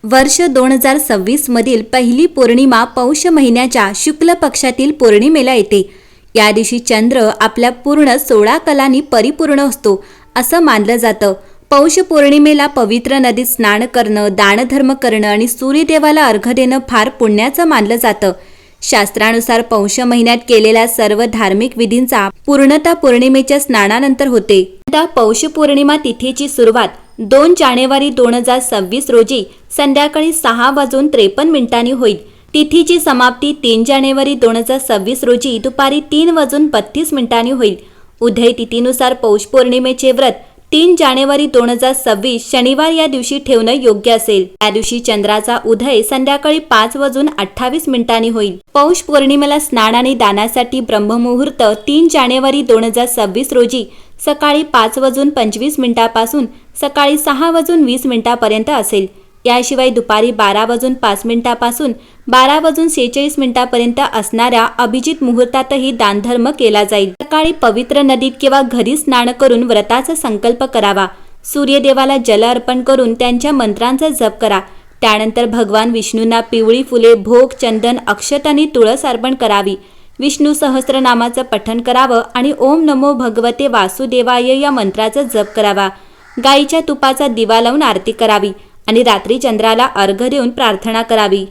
वर्ष 2026 मधील पहिली पौर्णिमा पौष महिन्याच्या शुक्ल पक्षातील पौर्णिमेला येते। या दिवशी चंद्र आपल्या पूर्ण 16 कलांनी परिपूर्ण असतो असं मानलं जातं। पौष पौर्णिमेला पवित्र नदीत स्नान करणं, दानधर्म करणं आणि सूर्यदेवाला अर्घ्य देणं फार पुण्याचं मानलं जातं। शास्त्रानुसार पौष महिन्यात केलेल्या सर्व धार्मिक विधींचा पूर्णता पौर्णिमेच्या स्नानानंतर होते। आता पौष पौर्णिमा तिथीची सुरुवात 2 जानेवारी 2026 रोजी संध्याकाळी 6:53 होईल। तिथीची समाप्ती 3 जानेवारी 2026 रोजी दुपारी 3:32 होईल। उदय तिथीनुसार पौष पौर्णिमेचे व्रत 3 जानेवारी 2026 शनिवार या दिवशी ठेवणं योग्य असेल। या दिवशी चंद्राचा उदय संध्याकाळी 5:28 होईल। पौष पौर्णिमेला स्नान आणि दानासाठी ब्रह्ममुहूर्त 3 जानेवारी 2026 रोजी सकाळी 5:25 पासून सकाळी 6:20 पर्यंत असेल। याशिवाय दुपारी 12:05 पासून 12:46 पर्यंत असणाऱ्या अभिजित मुहूर्तातही दानधर्म केला जाईल। सकाळी पवित्र नदीत किंवा घरी स्नान करून व्रताचा संकल्प करावा। सूर्यदेवाला जल अर्पण करून त्यांच्या मंत्रांचा जप करा। त्यानंतर भगवान विष्णूंना पिवळी फुले, भोग, चंदन, अक्षत आणि तुळस अर्पण करावी। विष्णू सहस्त्रनामाचं पठण करावं आणि ओम नमो भगवते वासुदेवाय या मंत्राचा जप करावा। गाईच्या तुपाचा दिवा लावून आरती करावी आणि रात्री चंद्राला अर्घ्य देऊन प्रार्थना करावी।